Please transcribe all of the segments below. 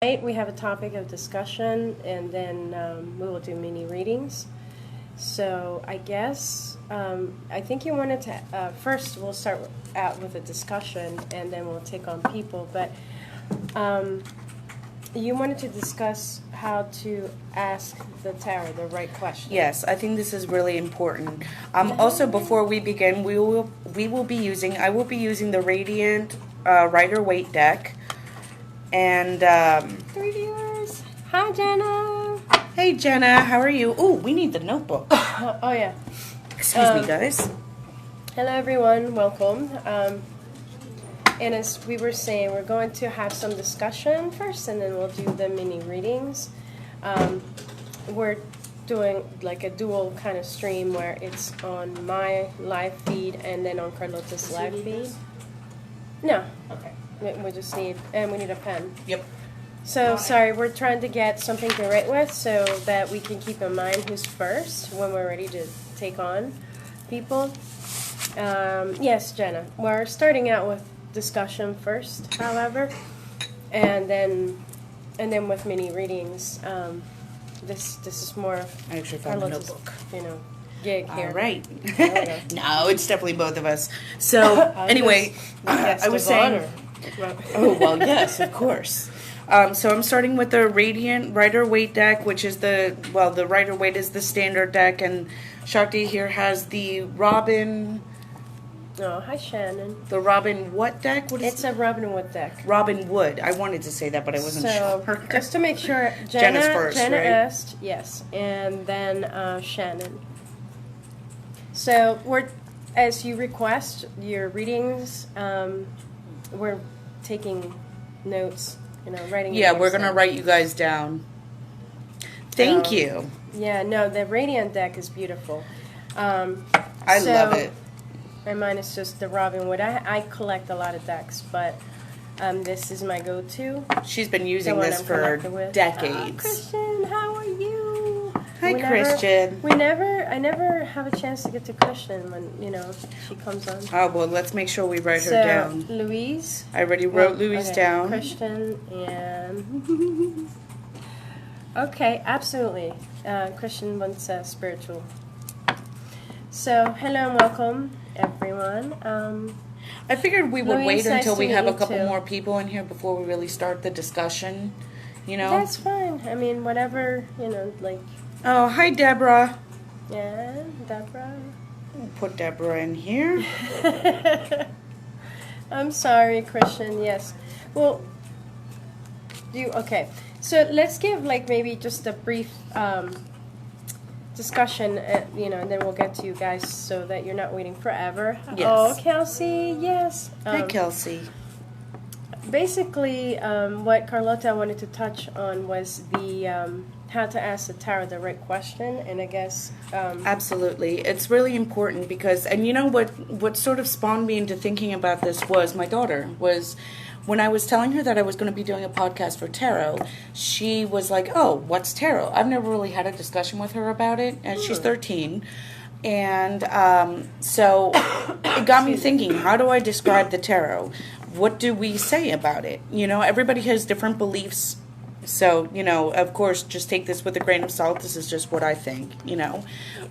Tonight we have a topic of discussion, and then we will do mini readings. So I guess I think you wanted to first we'll start out with a discussion, and then we'll take on people. But you wanted to discuss how to ask the tarot the right question. Yes, I think this is really important. Also, before we begin, I will be using the Radiant Rider-Waite deck. And, Three viewers. Hi, Jenna. Hey, Jenna. How are you? Oh, we need the notebook. Oh, yeah. Excuse me, guys. Hello, everyone. Welcome. And as we were saying, we're going to have some discussion first, and then we'll do the mini readings. We're doing like a dual kind of stream where it's on my live feed and then on Carlota's live feed. No. Okay. We just need, and we need a pen. Yep. So, sorry, we're trying to get something to write with so that we can keep in mind who's first when we're ready to take on people. Yes, Jenna. We're starting out with discussion first, however, and then with mini readings. This is more I actually found the Carlota's, notebook. Gig here. All right. No, it's definitely both of us. So, anyway, I was saying... Oh, well, yes, of course. So I'm starting with the Radiant Rider-Waite deck, which is the Rider-Waite is the standard deck, and Shakti here has the Robin... Oh, hi, Shannon. The Robin what deck? It's a Robin Wood deck. Robin Wood. I wanted to say that, but I wasn't sure. Just to make sure, Jenna's first, Jenna right? asked, yes, and then Shannon. So as you request your readings, we're taking notes, writing. Yeah, we're going to write you guys down. Thank you. Yeah, no, the Radiant deck is beautiful. I love it. And mine is just the Robin Wood. I collect a lot of decks, but this is my go-to. She's been using this for decades. Christian, how are you? Hi, Christian. I never have a chance to get to Christian when, she comes on. Oh, well, let's make sure we write her down. Louise. I already wrote Louise down. Christian and... Okay, absolutely. Christian wants spiritual. So, hello and welcome, everyone. I figured we would Louise, wait until we have a couple too. more people in here before we really start the discussion, That's fine. I mean, whatever, like... Oh, hi, Deborah. Yeah, Deborah. We'll put Deborah in here. I'm sorry, Christian, yes. Well, okay. So let's give, maybe just a brief discussion, and then we'll get to you guys so that you're not waiting forever. Yes. Oh, Kelsey, yes. Hi, Kelsey. Basically, what Carlota wanted to touch on was the how to ask the tarot the right question, and I guess... Absolutely. It's really important because, and what sort of spawned me into thinking about this was my daughter was... When I was telling her that I was going to be doing a podcast for tarot, she was like, oh, what's tarot? I've never really had a discussion with her about it, and she's 13. And so it got me thinking, how do I describe the tarot? What do we say about it? Everybody has different beliefs. So, of course, just take this with a grain of salt. This is just what I think,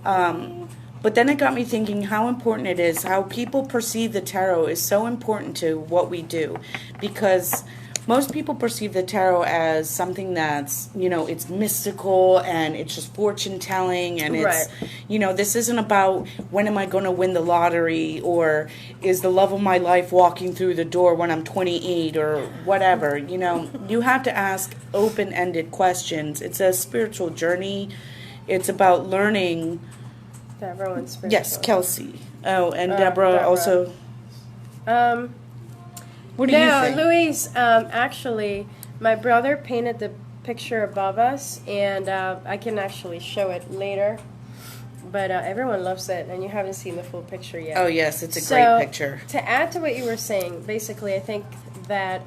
But then it got me thinking how important it is, how people perceive the tarot is so important to what we do. Because most people perceive the tarot as something that's, it's mystical and it's just fortune telling. And it's, this isn't about when am I going to win the lottery or is the love of my life walking through the door when I'm 28 or whatever. You have to ask open-ended questions. It's a spiritual journey. It's about learning... Deborah spiritual. Yes, Kelsey. Oh, and Deborah also. What do you think? No, Louise, actually, my brother painted the picture above us, and I can actually show it later. But everyone loves it, and you haven't seen the full picture yet. Oh, yes, it's a great picture. To add to what you were saying, basically, I think that,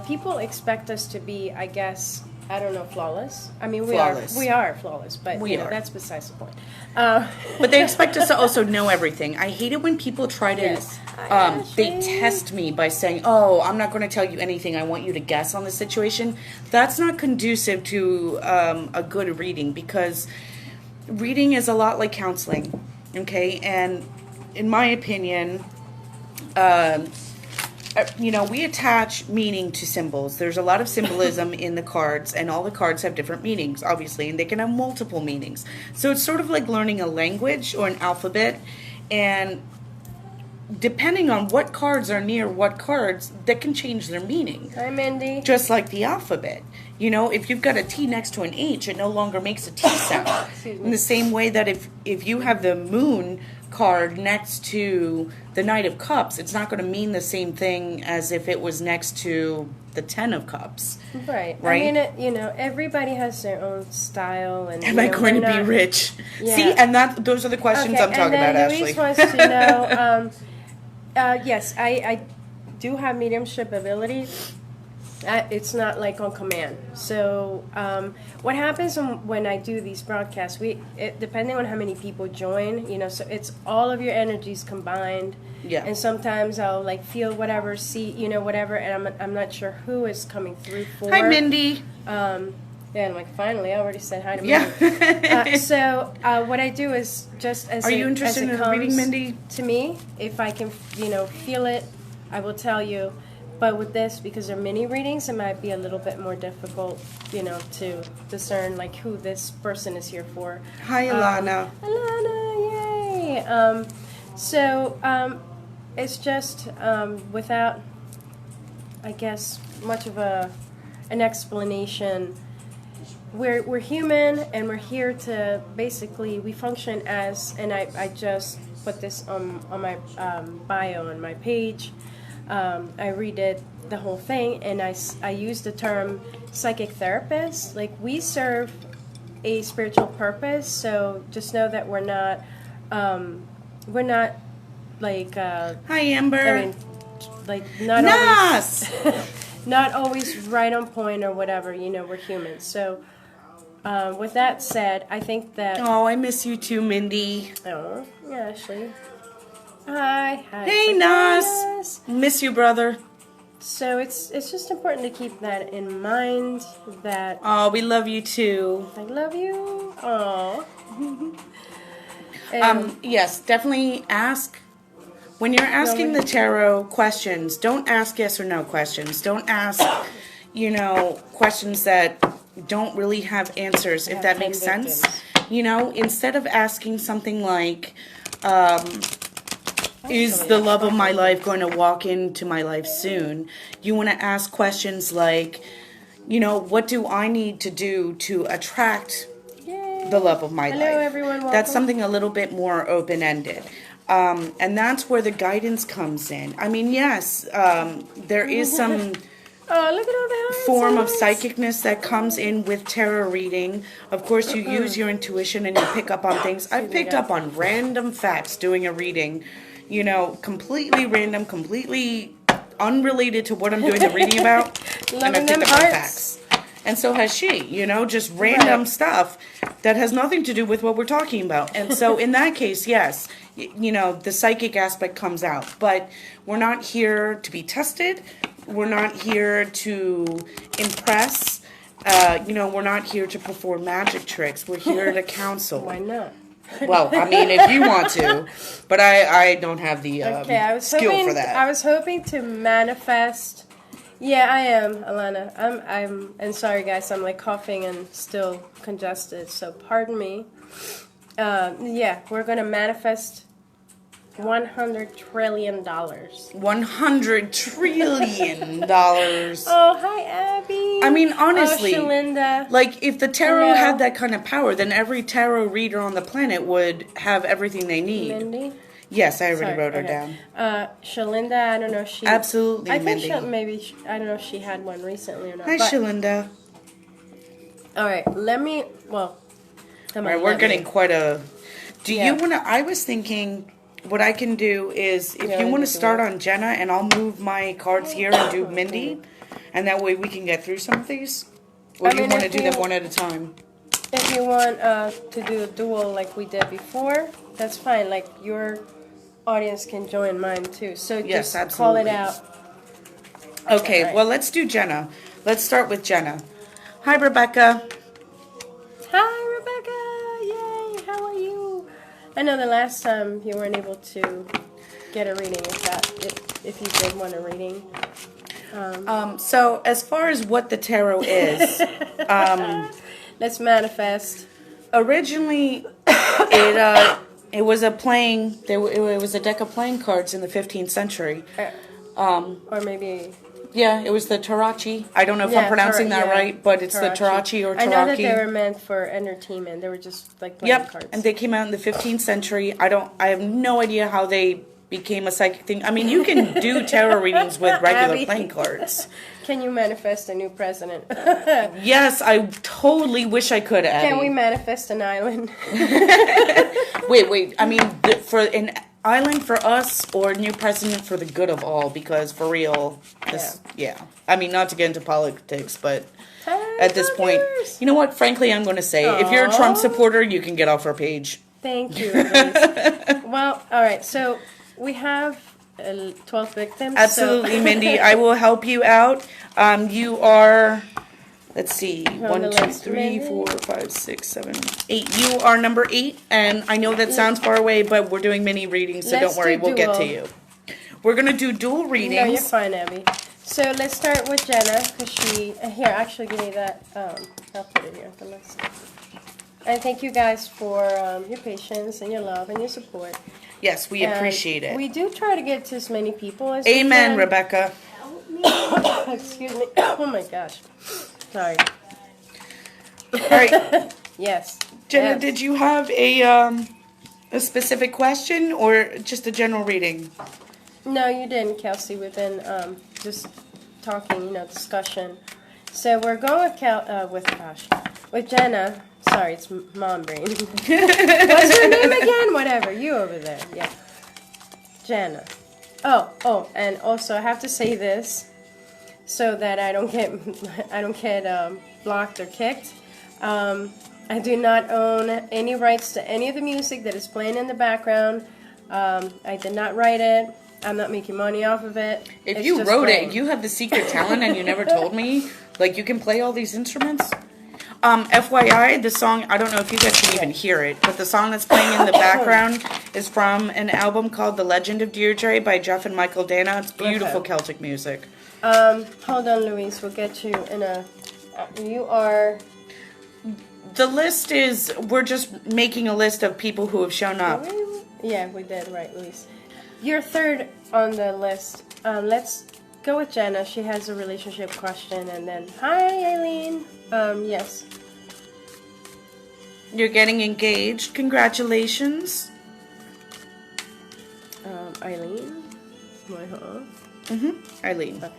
people expect us to be, I guess, I don't know, flawless. I mean, Flawless. we are flawless, but We are. that's besides the point. But they expect us to also know everything. I hate it when people try to, Yes. Hi, they Ashley. test me by saying, oh, I'm not going to tell you anything. I want you to guess on the situation. That's not conducive to a good reading, because reading is a lot like counseling, okay? And in my opinion, we attach meaning to symbols. There's a lot of symbolism in the cards, and all the cards have different meanings, obviously, and they can have multiple meanings. So it's sort of like learning a language or an alphabet, and depending on what cards are near what cards, that can change their meaning. Hi, Mindy. Just like the alphabet. If you've got a T next to an H, it no longer makes a T sound. In the same way that if you have the moon card next to the Knight of Cups, it's not going to mean the same thing as if it was next to the Ten of Cups. Right. Right? I mean, everybody has their own style. And Am I going to be rich? Yeah. See, and those are the questions I'm talking about, and then Ashley. Luis wants to know, yes, I do have mediumship ability. It's not like on command. So what happens when I do these broadcasts, depending on how many people join, so it's all of your energies combined. Yeah. And sometimes I'll like feel whatever, see, whatever, and I'm not sure who is coming through for. Hi, Mindy. Yeah, and like finally, I already said hi to Yeah. Mindy. So what I do is just as Are you as interested it in comes reading, Mindy? to me, if I can, feel it, I will tell you. But with this, because they're mini readings, it might be a little bit more difficult, to discern like who this person is here for. Hi, Alana. Alana, yay! It's just without, I guess, much of an explanation. We're human, and we're here to basically, we function as, and I just put this on my bio on my page. I redid the whole thing, and I use the term psychic therapist. Like, we serve a spiritual purpose, so just know that we're not like Hi, Amber. I mean, like not Nas! always not always right on point or whatever. We're humans. So with that said, I think that Oh, I miss you too, Mindy. oh yeah, Ashley. Hi. Hey, Nas. Miss you, brother. So it's just important to keep that in mind, that Oh, we love you too. I love you. Oh. Yes, definitely ask. When you're asking the tarot questions, don't ask yes or no questions. Don't ask, questions that don't really have answers, if that makes sense. Instead of asking something like, is the love of my life going to walk into my life soon? You want to ask questions like, what do I need to do to attract the love of my life? Hello, everyone. Welcome. That's something a little bit more open-ended. And that's where the guidance comes in. I mean, yes, there is some Oh, look at all the form of signs. psychicness that comes in with tarot reading. Of course, you use your intuition and you pick up on things. I've picked up on random facts doing a reading, completely random, completely unrelated to what I'm doing the reading about. And I Loving picked them up on hearts. facts. And so has she, just random Right. stuff that has nothing to do with what we're talking about. And so in that case, yes, the psychic aspect comes out. But we're not here to be tested. We're not here to impress. We're not here to perform magic tricks. We're here to counsel. Why not? Well, I mean, if you want to, but I don't have the skill for that. I was hoping to manifest. Yeah, I am, Alana. And sorry guys, I'm like coughing and still congested, so pardon me. Yeah, we're gonna manifest $100 trillion. $100 trillion. Oh, hi, Abby. I mean, honestly, oh, Shalinda. like, if the tarot Hello. had that kind of power, then every tarot reader on the planet would have everything they need. Mindy. Yes, I already Sorry, wrote her okay. down. Shalinda, I don't know if she... Absolutely, I think Mindy. I don't know if she had one recently or not. Hi, but, Shalinda. all right, let me... Well, All right, we're getting quite a... Do Yeah. you want to... I was thinking... What I can do is, if Yeah, you want to let's do start it. on Jenna, and I'll move my cards here and do Mindy, and that way we can get through some of these. Or do you want to do them one at a time? If you want to do a duel like we did before, that's fine. Like your audience can join mine too. So yes, just absolutely. call it out. Okay, right. well, let's do Jenna. Let's start with Jenna. Hi, Rebecca. Hi, Rebecca. Yay. How are you? I know the last time you weren't able to get a reading. If you did want a reading. So as far as what the tarot is, let's manifest. Originally, it was a playing. It was a deck of playing cards in the 15th century. Or maybe. Yeah, it was the Tarachi. I don't know if I'm pronouncing that right, but it's the Tarachi or Taraki. I know that they were meant for entertainment. They were just like playing cards. And they came out in the 15th century. I have no idea how they became a psychic thing. I mean, you can do tarot readings with regular playing cards. Can you manifest a new president? Yes, I totally wish I could, Abby. Can we manifest an island? Wait. I mean, for an island for us or a new president for the good of all, because for real, I mean, not to get into politics, but at this point, you know what? Frankly, I'm going to say, if you're a Trump supporter, you can get off our page. Thank you, Elise. Well, all right, so we have 12 victims. Absolutely, Mindy. I will help you out. You are, let's see, 1, 2, 3, 4, 5, 6, 7, 8. You are number 8, and I know that sounds far away, but we're doing mini readings, so don't worry, we'll get to you. We're going to do dual readings. No, you're fine, Abby. So let's start with Jenna, because here, actually give me that, I'll put it here. And thank you guys for your patience and your love and your support. Yes, we appreciate it. We do try to get to as many people as we can. Amen, Rebecca. Help me. Excuse me. Oh my gosh. Sorry. All right. Yes. Jenna, did you have a specific question or just a general reading? No, you didn't, Kelsey. We've been just talking, discussion. So we're going with Jenna. Sorry, it's mom brain. What's your name again? Whatever. You over there. Yeah. Jenna. Oh, and also I have to say this so that I don't get blocked or kicked. I do not own any rights to any of the music that is playing in the background. I did not write it. I'm not making money off of it. If you wrote it, you have the secret talent and you never told me. Like, you can play all these instruments? FYI, the song, I don't know if you guys can even hear it, but the song that's playing in the background is from an album called The Legend of Deirdre by Jeff and Michael Dana. It's beautiful Celtic music. Hold on, Louise. We'll get you in a... You are... The list is... We're just making a list of people who have shown up. Yeah, we did. Right, Louise. You're third on the list. Let's go with Jenna. She has a relationship question. And then... Hi, Eileen. Yes. You're getting engaged. Congratulations. Eileen? Eileen. Okay.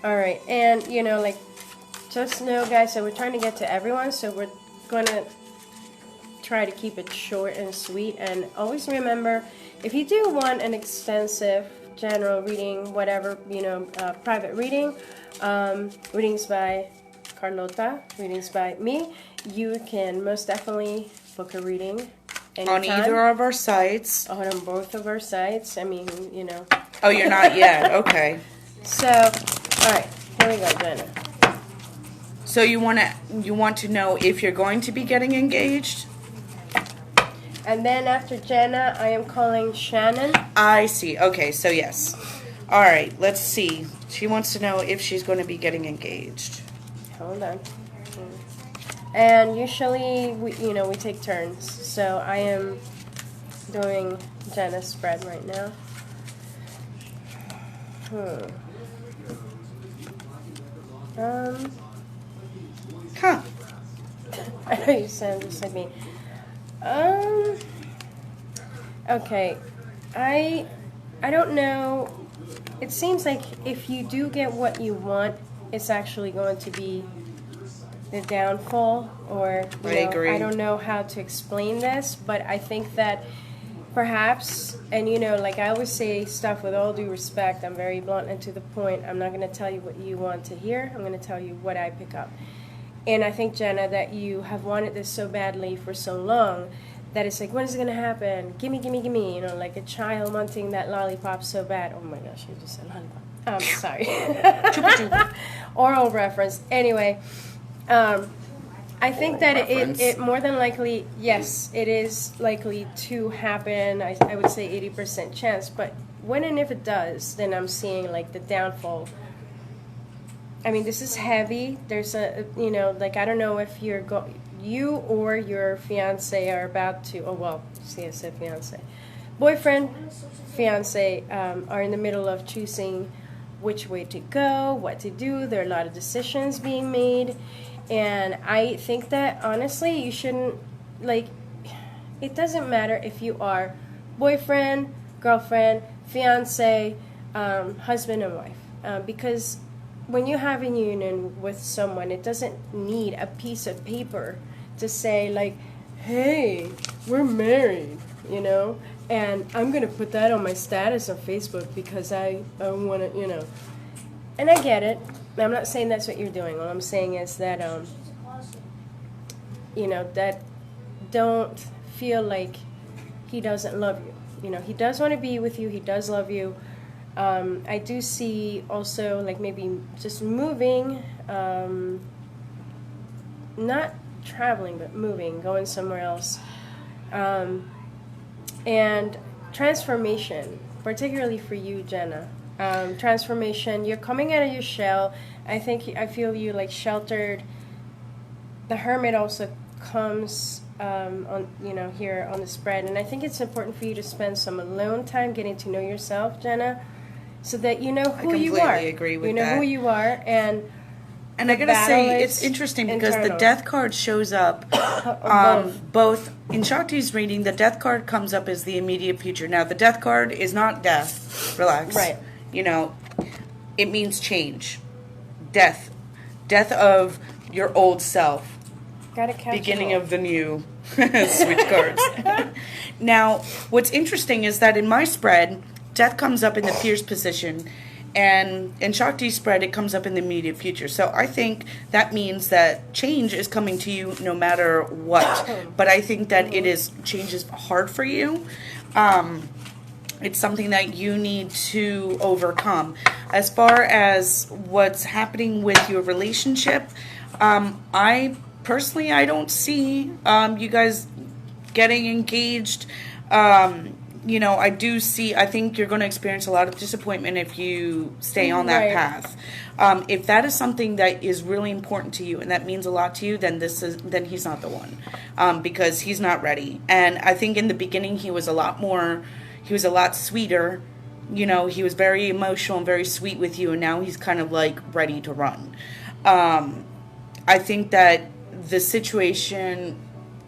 Alright, and, just know, guys, that we're trying to get to everyone, so we're going to try to keep it short and sweet, and always remember, if you do want an extensive general reading, whatever, private reading, readings by Carlota, readings by me, you can most definitely book a reading anytime. On either of our sites. On both of our sites. I mean, Oh, you're not yet. Okay. So, alright, here we go, Jenna. So you want to know if you're going to be getting engaged? And then after Jenna, I am calling Shannon. I see. Okay, so yes. All right, let's see. She wants to know if she's going to be getting engaged. Hold on. And usually, we take turns. So I am doing Jenna's spread right now. Huh. I know you sound just like me. Okay. I don't know. It seems like if you do get what you want, it's actually going to be the downfall, or I agree. I don't know how to explain this, but I think that perhaps, and like I always say stuff with all due respect, I'm very blunt and to the point. I'm not going to tell you what you want to hear. I'm going to tell you what I pick up. And I think, Jenna, that you have wanted this so badly for so long that it's like, when is it going to happen? Gimme, gimme, gimme. Like a child wanting that lollipop so bad. Oh my gosh, I just said lollipop. Sorry. Oral reference. Anyway, I think that it more than likely, yes, it is likely to happen. I would say 80% chance. But when and if it does, then I'm seeing like the downfall. I mean, this is heavy. There's like, I don't know if you or your fiance are about to, see, I said fiance. Boyfriend, fiance are in the middle of choosing which way to go, what to do. There are a lot of decisions being made. And I think that, honestly, you shouldn't, like, it doesn't matter if you are boyfriend, girlfriend, fiance, husband and wife. Because when you have a union with someone, it doesn't need a piece of paper to say, like, hey, we're married, and I'm going to put that on my status on Facebook because I want to, and I get it. I'm not saying that's what you're doing. All I'm saying is that, that don't feel like he doesn't love you. He does want to be with you. He does love you. I do see also, like, maybe just moving, not traveling, but moving, going somewhere else. And transformation, particularly for you, Jenna. Transformation, you're coming out of your shell. I feel you, like, sheltered. The hermit also comes on here on the spread, and I think it's important for you to spend some alone time getting to know yourself, Jenna, so that you know who you are. I completely agree with that. You know who you are, and I gotta say, it's interesting because the death card shows up both in Shakti's reading. The death card comes up as the immediate future. Now, the death card is not death. Relax. Right. It means change, death of your old self. Gotta catch beginning of the new. Switch cards. Now, what's interesting is that in my spread, death comes up in the fierce position, and in Shakti's spread, it comes up in the immediate future. So I think that means that change is coming to you no matter what. But I think that change is hard for you. It's something that you need to overcome. As far as what's happening with your relationship, I don't see you guys getting engaged. I think you're going to experience a lot of disappointment if you stay on that path. If that is something that is really important to you and that means a lot to you, then he's not the one, because he's not ready. And I think in the beginning he was a lot sweeter. He was very emotional and very sweet with you, and now he's kind of like ready to run. I think that the situation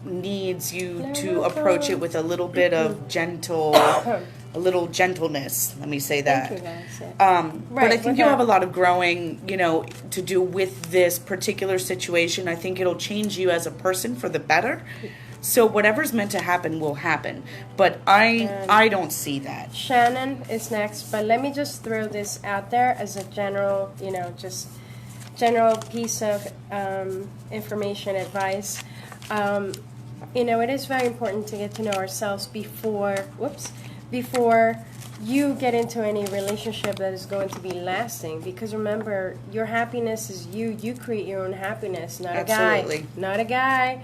needs you to approach it with a little bit of gentleness. Let me say that. But I think you have a lot of growing, to do with this particular situation. I think it'll change you as a person for the better. So whatever's meant to happen will happen. But I don't see that. Shannon is next, but let me just throw this out there as a general, general piece of information, advice. It is very important to get to know ourselves before you get into any relationship that is going to be lasting. Because remember, your happiness is you. You create your own happiness, not Absolutely. A guy. Not a guy.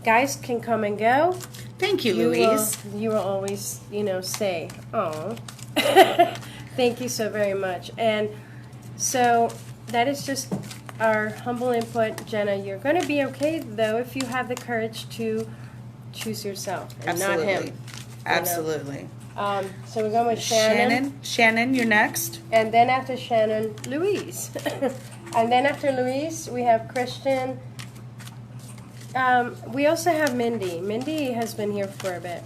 Guys can come and go. Thank you, Louise. You will always, say, oh. Thank you so very much. And so that is just our humble input. Jenna, you're going to be okay, though, if you have the courage to choose yourself and Absolutely. not him. Absolutely. So we're going with Shannon. Shannon, you're next. And then after Shannon, Louise. And then after Louise, we have Christian. We also have Mindy. Mindy has been here for a bit,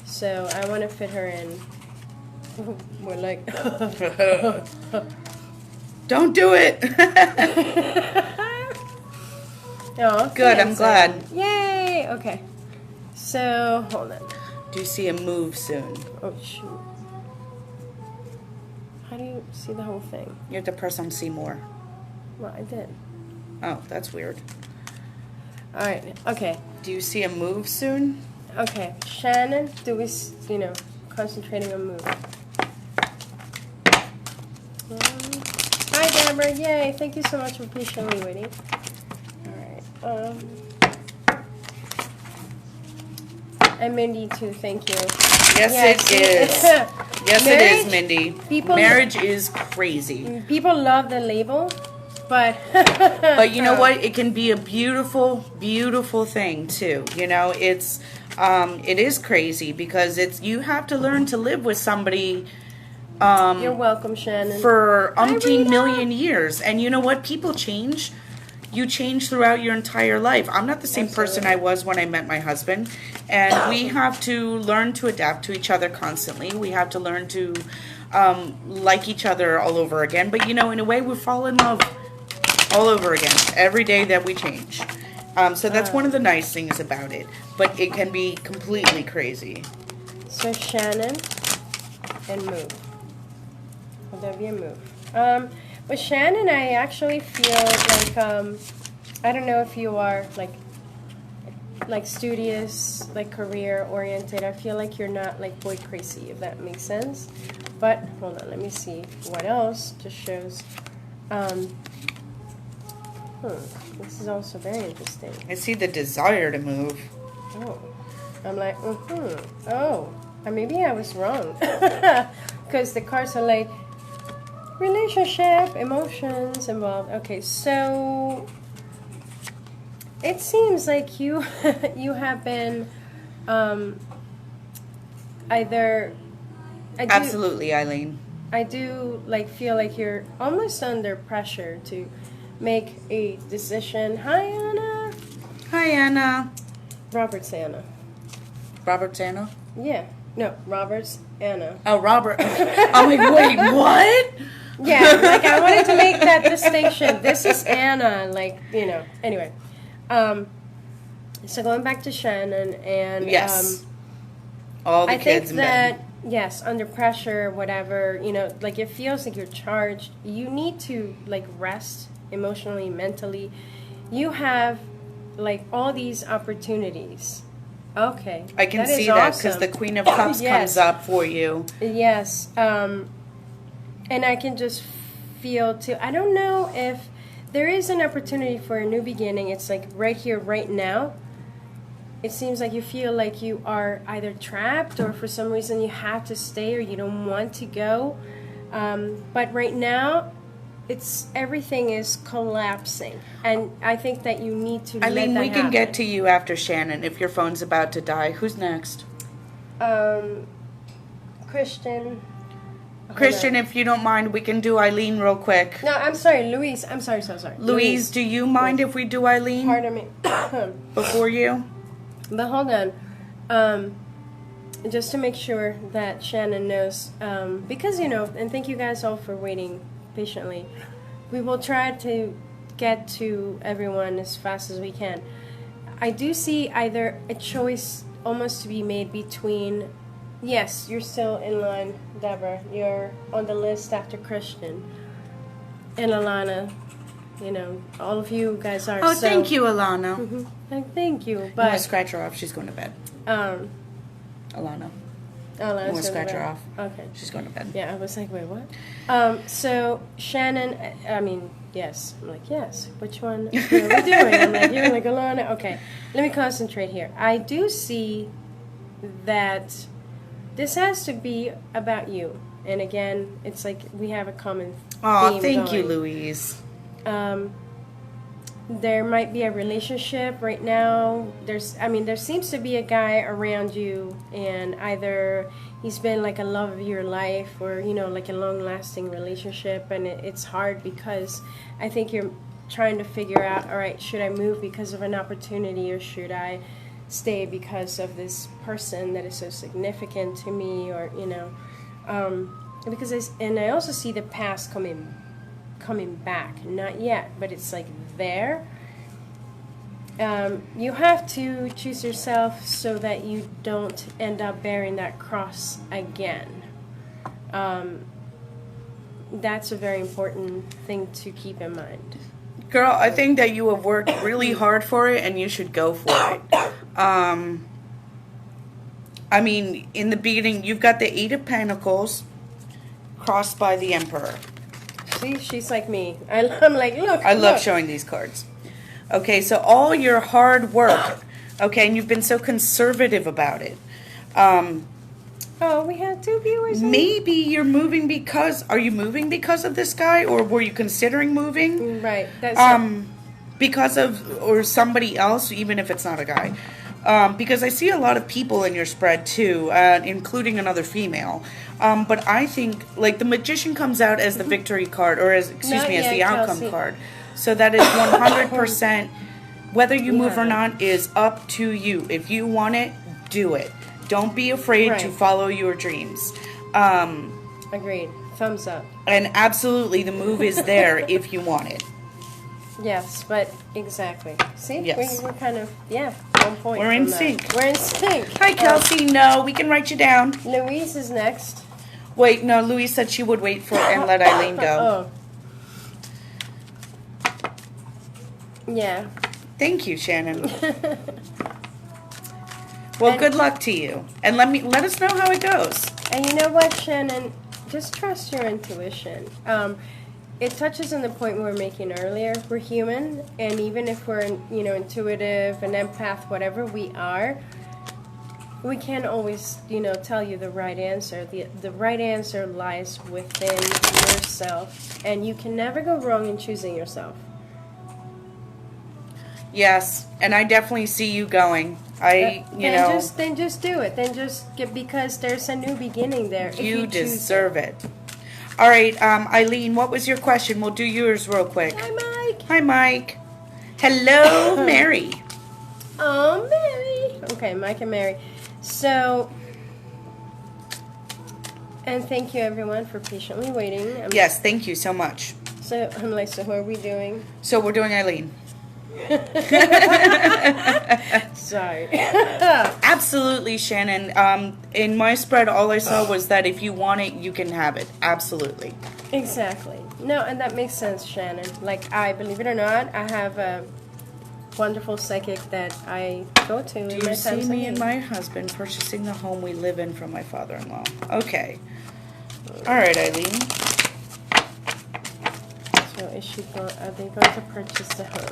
so I want to fit her in. We're like, don't do it. Oh, good. I'm glad. Yay. Okay. So hold on. Do you see a move soon? Oh, shoot. How do you see the whole thing? You have to press on see more. Well, I did. Oh, that's weird. All right. Okay. Do you see a move soon? Okay. Shannon, concentrating on move. Hi, Deborah. Yay. Thank you so much for patiently waiting. All right. And Mindy, too. Thank you. Yes, it is. Yes, it is, Mindy. Marriage is crazy. People love the label, but... but you know what? It can be a beautiful, beautiful thing, too. You know, it is crazy because you have to learn to live with somebody... You're welcome, Shannon. For umpteen million years. And you know what? People change. You change throughout your entire life. I'm not the same person I was when I met my husband. And we have to learn to adapt to each other constantly. We have to learn to like each other all over again. But, in a way, we fall in love all over again every day that we change. So that's one of the nice things about it. But it can be completely crazy. So, Shannon and move. Will there be a move? With Shannon, I actually feel like, I don't know if you are, like studious, like career-oriented. I feel like you're not, like, boy crazy, if that makes sense. But, hold on, let me see what else just shows. This is also very interesting. I see the desire to move. Oh. I'm like, Oh. Maybe I was wrong. Because the cards are like, relationship, emotions involved. Okay, so it seems like you have been either Absolutely, Eileen. I do feel like you're almost under pressure to make a decision. Hi, Anna. Hi, Anna. Robert's Anna. Robert's Anna? Yeah. No, Robert's Anna. Oh, Robert. I'm like, wait, what? Yeah, I wanted to make that distinction. This is Anna, anyway. So going back to Shannon and... Yes. All the I kids think that, yes, under pressure, whatever, it feels like you're charged. You need to, rest emotionally, mentally. You have, all these opportunities. Okay. I can see that because the Queen of Cups comes up for you. Yes. And I can just feel too. I don't know if there is an opportunity for a new beginning. It's right here, right now. It seems like you feel like you are either trapped or for some reason you have to stay or you don't want to go. But right now, everything is collapsing. And I think that you need to Eileen, let that we can get to you after Shannon if your phone's about to die. Who's next? Christian. Christian, if you don't mind, we can do Eileen real quick. No, I'm sorry, Louise. I'm sorry, so sorry. Louise, do you mind if we do Eileen? Pardon me. Before you? But hold on. Just to make sure that Shannon knows, because, and thank you guys all for waiting patiently. We will try to get to everyone as fast as we can. I do see either a choice almost to be made between... Yes, you're still in line, Deborah. You're on the list after Christian. And Alana, all of you guys are. Oh, thank you, Alana. Mm-hmm. Thank you. But I'm going to scratch her off. She's going to bed. Alana. I'm going to scratch her off. Okay. She's going to bed. Yeah, I was like, wait, what? So, Shannon, yes. I'm like, yes. Which one are we doing? I'm like, you're like, Alana. Okay. Let me concentrate here. I do see that... This has to be about you. And again, it's like we have a common theme. Oh, thank you, Louise. There might be a relationship right now. There seems to be a guy around you, and either he's been like a love of your life or, like a long-lasting relationship. And it's hard because I think you're trying to figure out, all right, should I move because of an opportunity or should I stay because of this person that is so significant to me, or because I also see the past coming back, not yet, but it's like there. You have to choose yourself so that you don't end up bearing that cross again. That's a very important thing to keep in mind. Girl, I think that you have worked really hard for it, and you should go for it. I mean, in the beginning, you've got the Eight of Pentacles crossed by the Emperor. See, she's like me. I'm like, look. I love showing these cards. Okay, so all your hard work, okay, and you've been so conservative about it. Oh, we had 2 viewers. Maybe you're moving are you moving because of this guy, or were you considering moving? Right. That's because of, or somebody else, even if it's not a guy. Because I see a lot of people in your spread too, including another female. But I think, like, the Magician comes out as the victory card, or as, as the outcome Chelsea. card. So that is 100%, whether you move or not, is up to you. If you want it, do it. Don't be afraid to follow your dreams. Agreed. Thumbs up. And absolutely, the move is there if you want it. Yes, but exactly. See? Yes. We're kind of, on point. We're in sync. We're in sync. Hi, Kelsey. No, we can write you down. Louise is next. Wait, no, Louise said she would wait for and let Eileen go. Oh. Yeah. Thank you, Shannon. Well, good luck to you. And let us know how it goes. And you know what, Shannon? Just trust your intuition. It touches on the point we were making earlier. We're human, and even if we're, intuitive, an empath, whatever we are, we can't always, tell you the right answer. The right answer lies within yourself, and you can never go wrong in choosing yourself. Yes, and I definitely see you going. Then just do it. Then just because there's a new beginning there. You deserve it. All right, Eileen, what was your question? We'll do yours real quick. Hi, Mike. Hi, Mike. Hello, Mary. Oh, Mary. Okay, Mike and Mary. So, and thank you everyone for patiently waiting. Yes, thank you so much. So I'm like, so what are we doing? So we're doing Eileen. Sorry. Absolutely, Shannon. In my spread, all I saw was that if you want it, you can have it. Absolutely. Exactly. No, and that makes sense, Shannon. Like, believe it or not, I have a wonderful psychic that I go to. Do you see me and my husband purchasing the home we live in from my father-in-law? Okay. All right, Eileen. So are they going to purchase the home?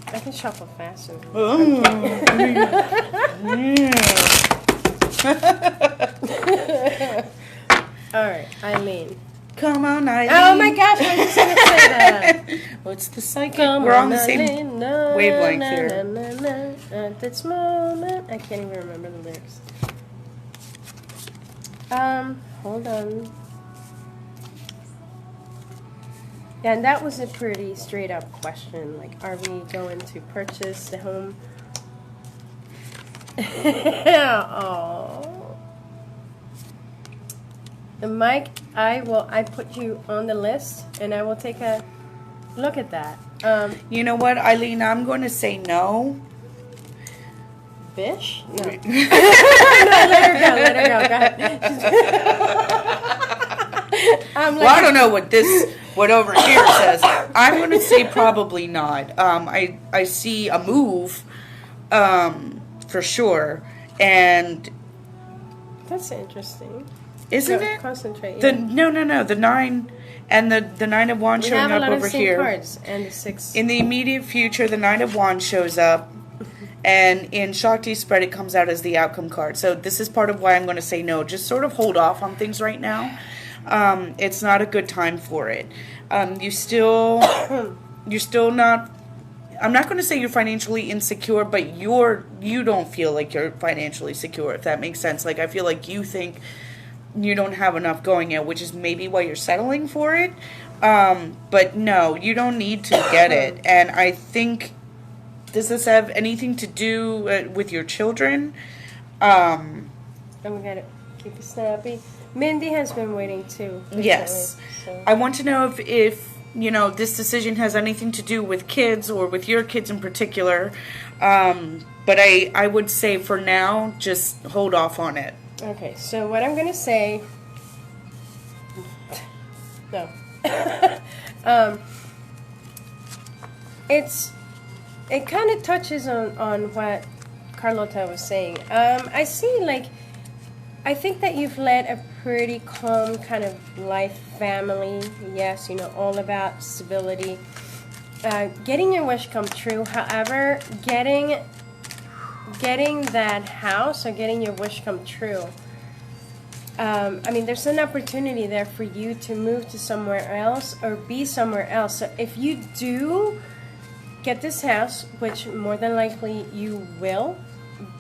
I can shuffle faster. All right, Eileen. Come on, Eileen. Oh my gosh, I was going to say that. What's the psychic? We're on the same wavelength here. At this moment, I can't even remember the lyrics. Hold on. Yeah, and that was a pretty straight up question. Like, are we going to purchase the home? Oh. Mike, I put you on the list, and I will take a look at that. You know what, Eileen? I'm going to say no. Bish? No. No, let her go. Go ahead. Well, I don't know what over here says. I'm going to say probably not. I see a move, for sure, and that's interesting. Isn't it? Concentrate. Yeah. No. The 9 and the 9 of Wands showing up over here. Cards and the 6. In the immediate future, the 9 of Wands shows up, and in Shakti's spread, it comes out as the outcome card. So this is part of why I'm going to say no. Just sort of hold off on things right now. It's not a good time for it. You're still not. I'm not going to say you're financially insecure, but you don't feel like you're financially secure, if that makes sense. Like, I feel like you think you don't have enough going yet, which is maybe why you're settling for it. But no, you don't need to get it. And I think, does this have anything to do with your children? And we got it. Keep it snappy. Mindy has been waiting too. Yes. So. I want to know if this decision has anything to do with kids or with your kids in particular. But I would say for now, just hold off on it. Okay, so what I'm going to say... No. It kind of touches on what Carlota was saying. I think that you've led a pretty calm kind of life, family. Yes, all about stability. Getting your wish come true. However, getting that house or getting your wish come true. There's an opportunity there for you to move to somewhere else or be somewhere else. So if you do get this house, which more than likely you will,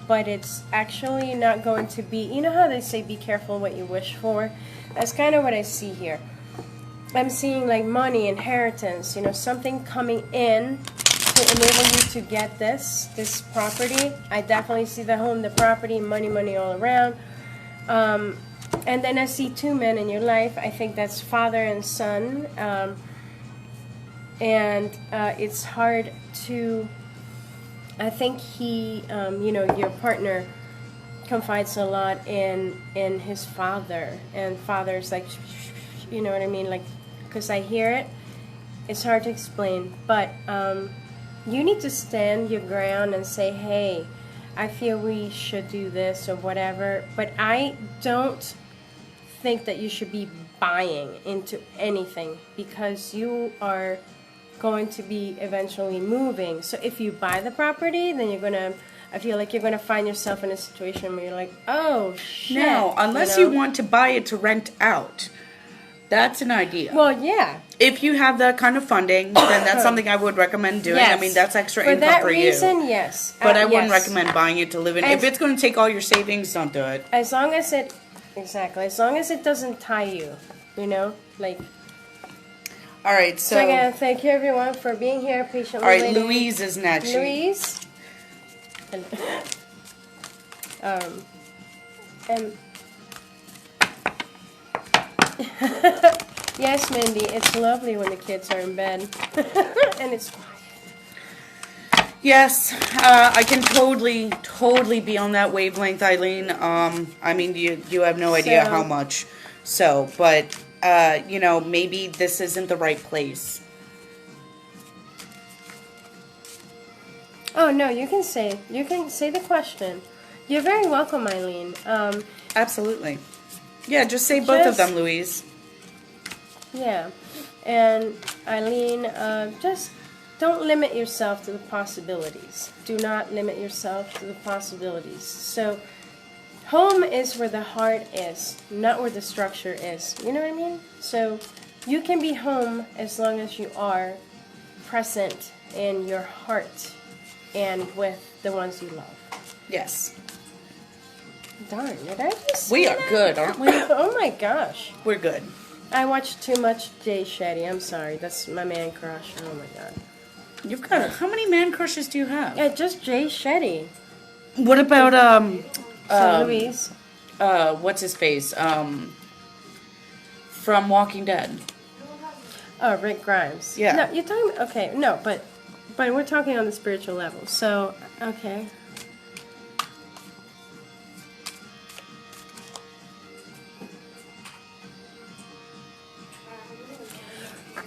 but it's actually not going to be, you know how they say be careful what you wish for? That's kind of what I see here. I'm seeing like money, inheritance, something coming in to enable you to get this property. I definitely see the home, the property, money all around. And then I see two men in your life. I think that's father and son. It's hard to... I think he, your partner confides a lot in his father. And father's like, you know what I mean? Like, because I hear it. It's hard to explain. But you need to stand your ground and say, hey, I feel we should do this or whatever. But I don't think that you should be buying into anything because you are going to be eventually moving. So if you buy the property, then I feel like you're gonna find yourself in a situation where you're like, oh shit. No, unless you want to buy it to rent out. That's an idea. Well, yeah. If you have that kind of funding, then that's something I would recommend doing. Yes. That's extra for income that for reason, you. Yes. But I wouldn't yes. recommend buying it to live in. If it's going to take all your savings, don't do it. As long as it doesn't tie you, like. All right, so again, thank you everyone for being here patiently. All right, waiting. Louise is next. Louise. And yes, Mindy, it's lovely when the kids are in bed and it's quiet. Yes, I can totally be on that wavelength, Eileen. You have no idea how much. So, but maybe this isn't the right place. Oh no, you can say the question. You're very welcome, Eileen. Absolutely. Yeah, just say both of them, Louise. Yeah, and Eileen, just don't limit yourself to the possibilities. Do not limit yourself to the possibilities. So, home is where the heart is, not where the structure is. You know what I mean? So, you can be home as long as you are present in your heart and with the ones you love. Yes. Darn, did I just We are good, aren't we? Oh my gosh. We're good. I watched too much Jay Shetty. I'm sorry. That's my man crush. Oh my god. You've got how many man crushes do you have? Yeah, just Jay Shetty. What about Louise? What's his face? From Walking Dead. Oh, Rick Grimes. Yeah. No, you're talking. Okay, no, but we're talking on the spiritual level. So, okay.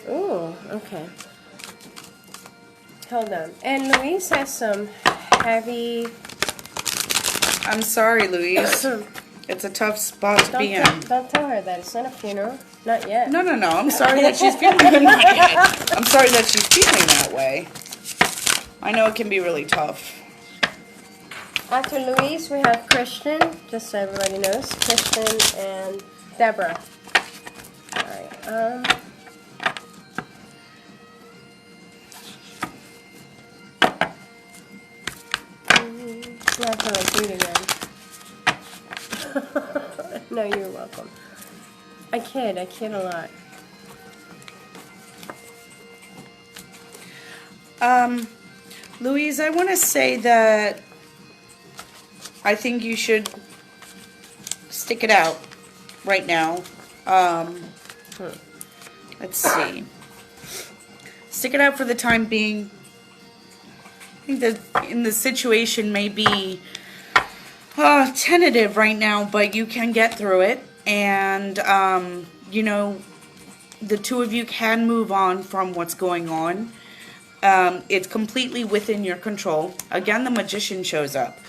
Ooh, okay. Hold on. And Louise has some heavy... I'm sorry, Louise. It's a tough spot to be in. Don't tell her that. It's not a funeral. Not yet. No. I'm sorry that she's feeling not yet. I'm sorry that she's feeling that way. I know it can be really tough. After Louise, we have Christian, just so everybody knows. Christian and Deborah. Alright, not gonna do it again. No, you're welcome. I kid a lot. Louise, I want to say that I think you should stick it out right now. Let's see. Stick it out for the time being. I think that in the situation may be tentative right now, but you can get through it. And, you know, the two of you can move on from what's going on. It's completely within your control. Again, the Magician shows up.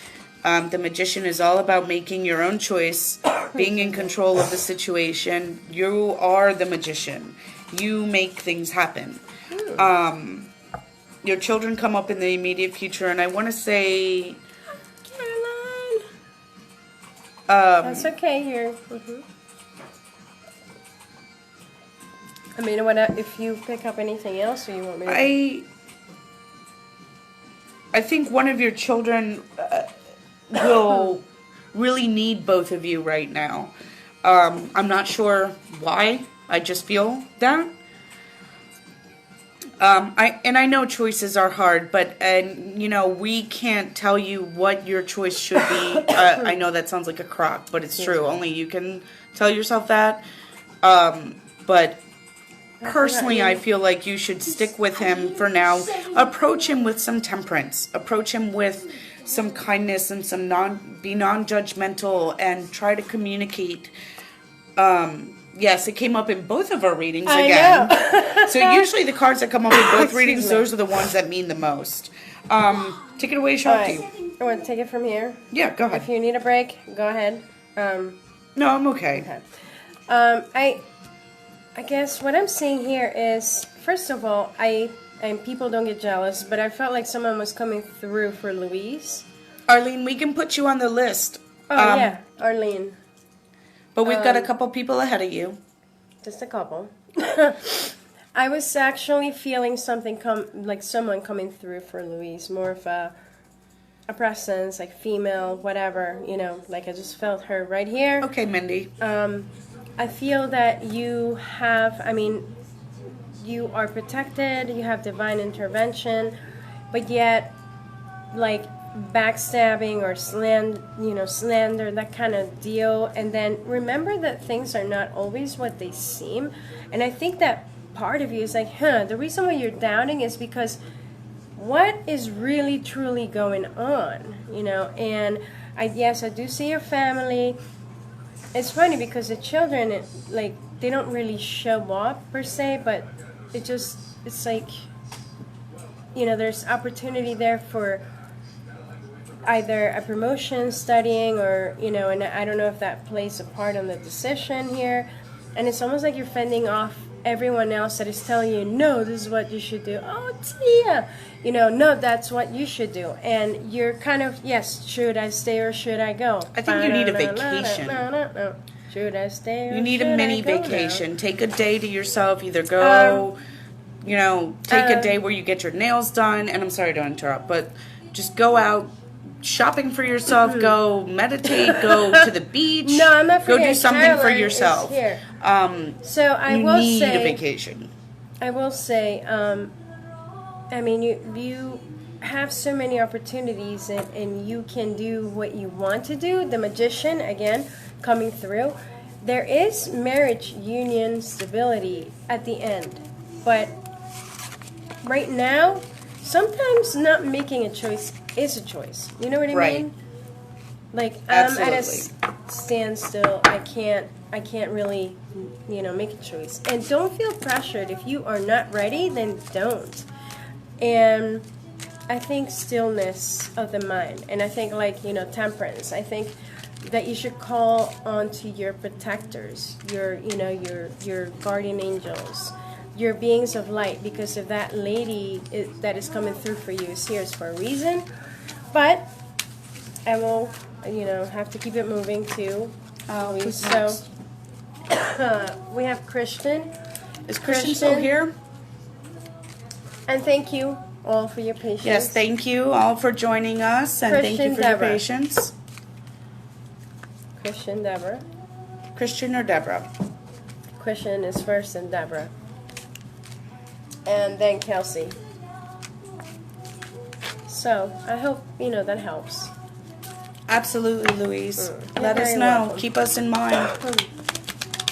The Magician is all about making your own choice, being in control of the situation. You are the Magician. You make things happen. Your children come up in the immediate future, and I want to say... Caroline! That's okay here. I mean, if you pick up anything else, or you want me to... I think one of your children will really need both of you right now. I'm not sure why. I just feel that. I know choices are hard, but you know, we can't tell you what your choice should be. I know that sounds like a crock, but it's true. Only you can tell yourself that. But personally, I feel like you should stick with him for now. Approach him with some temperance. Approach him with some kindness and be non-judgmental and try to communicate. Yes, it came up in both of our readings again. I know. So usually the cards that come up in both readings, those are the ones that mean the most. Take it away, Shakti. I want to take it from here. Yeah, go ahead. If you need a break, go ahead. No, I'm okay. I guess what I'm seeing here is, first of all, and people don't get jealous, but I felt like someone was coming through for Louise. Arlene, we can put you on the list. Oh, yeah, Arlene. But we've got a couple people ahead of you. Just a couple. I was actually feeling something like someone coming through for Louise, more of a presence, like female, whatever, you know, like I just felt her right here. Okay, Mindy. I feel that you have, I mean, you are protected, you have divine intervention, but yet, like, backstabbing or slander, that kind of deal. And then remember that things are not always what they seem. And I think that part of you is like, the reason why you're doubting is because what is really truly going on, you know? And I do see your family. It's funny because the children, like, they don't really show up per se, but it's like, you know, there's opportunity there for either a promotion, studying, or, you know, and I don't know if that plays a part on the decision here. And it's almost like you're fending off everyone else that is telling you, no, this is what you should do. Oh, Tia, you know, no, that's what you should do. And you're kind of, yes, should I stay or should I go? I think you need a vacation. Should I stay or you need should a mini I go vacation. now? Take a day to yourself. Either go, you know, take a day where you get your nails done. And I'm sorry to interrupt, but just go out shopping for yourself. Go meditate. Go to the beach. No, I'm not Go do forgetting something Caroline for yourself. is here. So I you will need say a vacation. I will say, I mean, you have so many opportunities, and you can do what you want to do. The Magician, again, coming through. There is marriage, union, stability at the end. But right now, sometimes not making a choice is a choice. You know what I mean? Like, I'm at a standstill. I can't really, you know, make a choice. And don't feel pressured. If you are not ready, then don't. And I think stillness of the mind. And I think, like, you know, temperance. I think that you should call on to your protectors, your guardian angels, your beings of light, because if that lady that is coming through for you is here, it's for a reason. But I will, you know, have to keep it moving too. So we have Christian. Is Christian still here? And thank you all for your patience. Yes, thank you all for joining us, and thank you for your patience. Christian, Deborah. Christian or Deborah? Christian is first, and Deborah. And then Kelsey. So I hope, you know, that helps. Absolutely, Louise. You're Let us very know. welcome. Keep us in mind.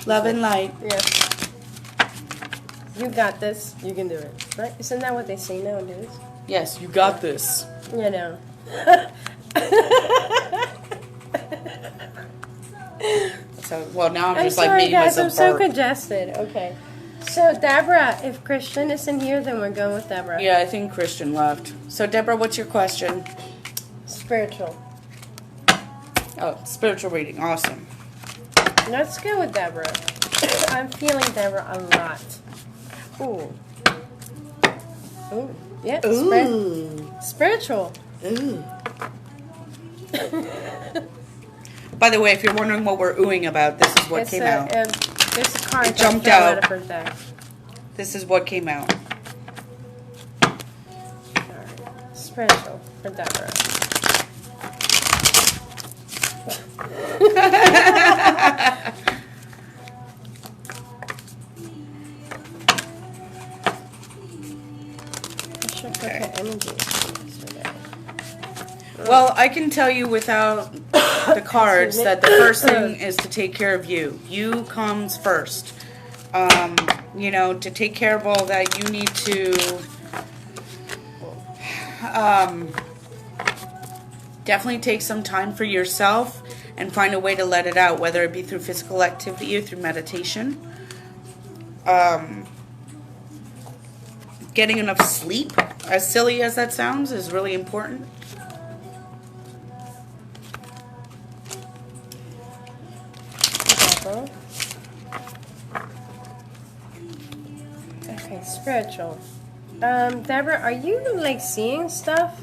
Love and light. Yes. You got this. You can do it. Right? Isn't that what they say nowadays? Yes, you got this. You know. So, well, now I'm I'm just sorry, like making guys. I'm myself so burp. congested. Okay. So, Deborah, if Christian isn't here, then we're going with Deborah. Yeah, I think Christian left. So, Deborah, what's your question? Spiritual. Oh, spiritual reading. Awesome. Let's go with Deborah. I'm feeling Deborah a lot. Ooh. Ooh. Yeah. Ooh. Spiritual. Ooh. By the way, if you're wondering what we're oohing about, this is what came out. There's a card It jumped that fell out. out of her deck. This is what came out. Alright. Spiritual for Deborah. I should put Okay. the energy. Well, I can tell you without the cards Excuse me. that the first thing is to take care of you. You comes first. You know, to take care of all that, you need to definitely take some time for yourself and find a way to let it out, whether it be through physical activity or through meditation. Getting enough sleep, as silly as that sounds, is really important. Deborah. Okay, spiritual. Deborah, are you like seeing stuff?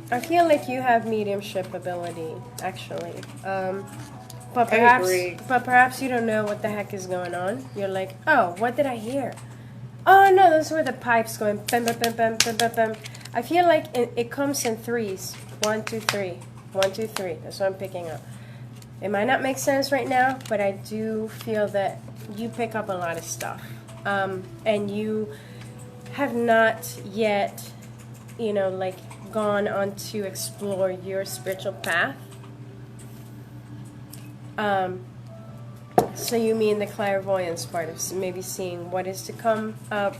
I feel like you have mediumship ability, actually. But perhaps you don't know what the heck is going on. You're like, oh, what did I hear? Oh no, those were the pipes going bam, bam, bam, bam, bam, bam, bam. I feel like it comes in threes. 1, 2, 3. 1, 2, 3. That's what I'm picking up. It might not make sense right now, but I do feel that you pick up a lot of stuff. And you have not yet, you know, like gone on to explore your spiritual path. So you mean the clairvoyance part of maybe seeing what is to come,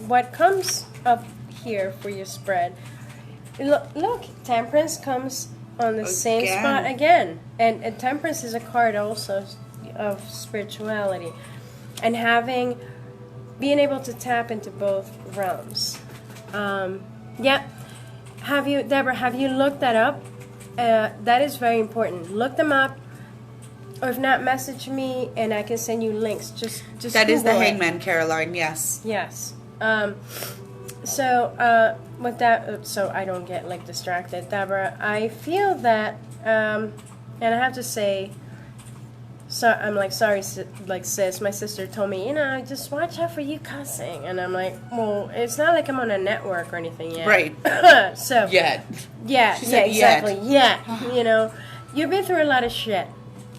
what comes up here for your spread. Look, temperance comes on the same spot again. And temperance is a card also of spirituality. And being able to tap into both realms. Yeah. Deborah, have you looked that up? That is very important. Look them up. Or if not, message me and I can send you links. Just That is the Google it. Hangman, Caroline, yes. Yes. With that, so I don't get like distracted, Deborah, I feel that, and I have to say, so I'm like, sorry, like sis, my sister told me, you know, just watch out for you cussing, and I'm like, well, it's not like I'm on a network or anything yet, Right? So Yet. Yeah, She yeah, said exactly. Yeah, you know, you've been through a lot of shit,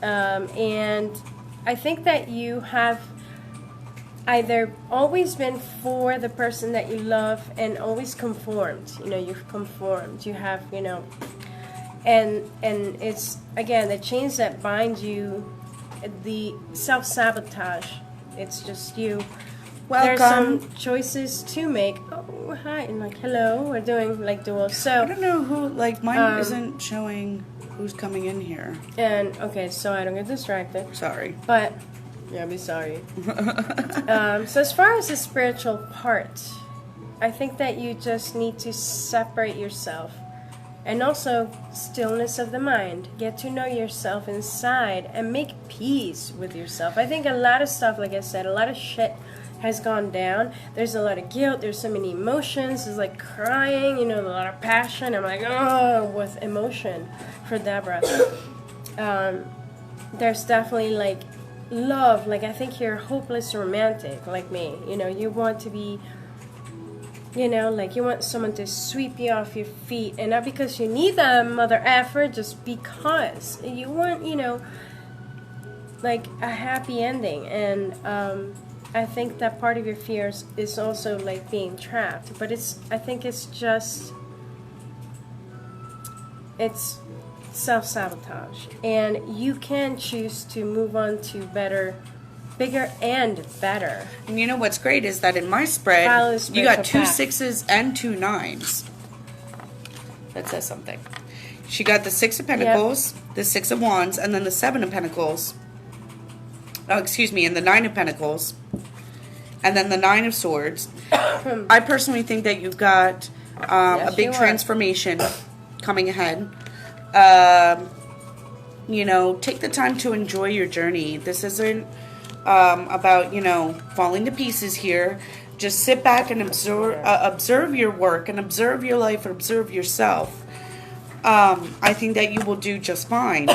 and I think that you have either always been for the person that you love and always conformed. You know, you've conformed. You have, you know, and it's again the chains that bind you, the self-sabotage. It's just you. Welcome. There's some choices to make. Oh, hi, and like hello. We're doing like dual. So I don't know who, like, mine isn't showing who's coming in here. and okay, so I don't get distracted. Sorry. But yeah, be sorry. So as far as the spiritual part, I think that you just need to separate yourself. And also stillness of the mind. Get to know yourself inside and make peace with yourself. I think a lot of stuff, like I said, a lot of shit has gone down. There's a lot of guilt. There's so many emotions. There's like crying, you know, a lot of passion. I'm like, oh, with emotion for Deborah. There's definitely like love. Like I think you're hopeless romantic like me. You know, you want to be, you know, like you want someone to sweep you off your feet, and not because you need that mother effer, just because you want, you know, like a happy ending. And I think that part of your fears is also like being trapped, but I think it's just, it's self-sabotage. And you can choose to move on to better, bigger, and better. And you know what's great is that in my spread, you got 2 6s and 2 9s. That says something. She got the 6 of Pentacles, the 6 of Wands, and then the 7 of Pentacles. Oh, excuse me, and the 9 of Pentacles. And then the 9 of Swords. I personally think that you've got a big transformation coming ahead. You know, take the time to enjoy your journey. This isn't about, you know, falling to pieces here. Just sit back and observe your work and observe your life and observe yourself. I think that you will do just fine.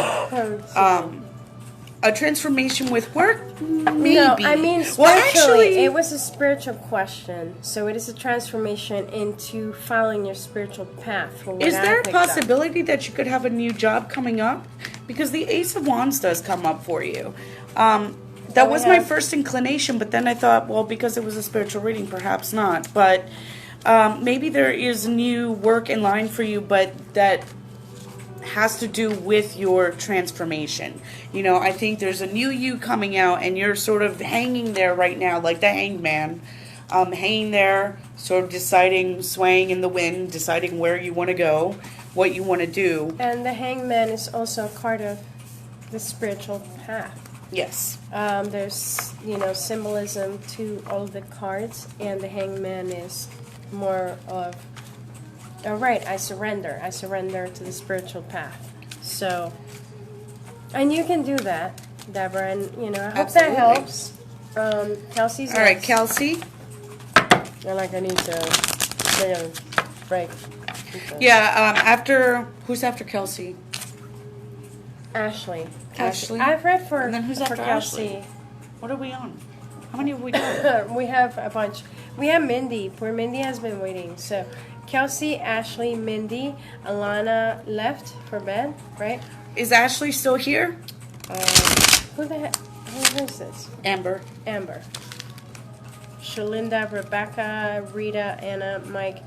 A transformation with work? Maybe. No, I mean spiritually. Well, actually, it was a spiritual question. So it is a transformation into following your spiritual path. Is there a possibility that you could have a new job coming up? Because the Ace of Wands does come up for you. That was my first inclination, but then I thought, well, because it was a spiritual reading, perhaps not. But maybe there is new work in line for you, but that has to do with your transformation. You know, I think there's a new you coming out, and you're sort of hanging there right now, like the hangman, hanging there, sort of deciding, swaying in the wind, deciding where you want to go, what you want to do. And the hangman is also a part of the spiritual path. Yes. There's, you know, symbolism to all the cards, and the hangman is more of, all right, I surrender to the spiritual path. So, and you can do that, Deborah, and, you know, I hope that helps. Kelsey's all right, Kelsey. I I need to take a break. Yeah, who's after Kelsey? Ashley. Ashley? I've read for, and then who's after Kelsey. Ashley? What are we on? How many have we done? We have a bunch. We have Mindy. Poor Mindy has been waiting. So, Kelsey, Ashley, Mindy, Alana left for bed, right? Is Ashley still here? Who the heck? Who is this? Amber. Shalinda, Rebecca, Rita, Anna, Mike,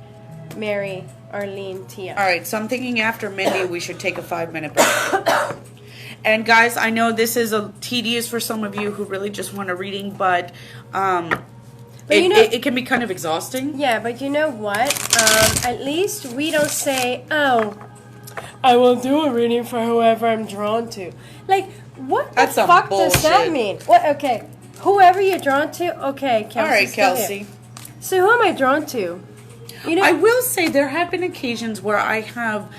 Mary, Arlene, Tia. All right, so I'm thinking after Mindy we should take a 5-minute break. And guys, I know this is tedious for some of you who really just want a reading, but it can be kind of exhausting. Yeah, but you know what? At least we don't say, oh, I will do a reading for whoever I'm drawn to. Like, what the fuck does that mean? What? Okay, whoever you're drawn to, okay, Kelsey. All right, Kelsey. Here. So who am I drawn to? You know, I will say there have been occasions where I have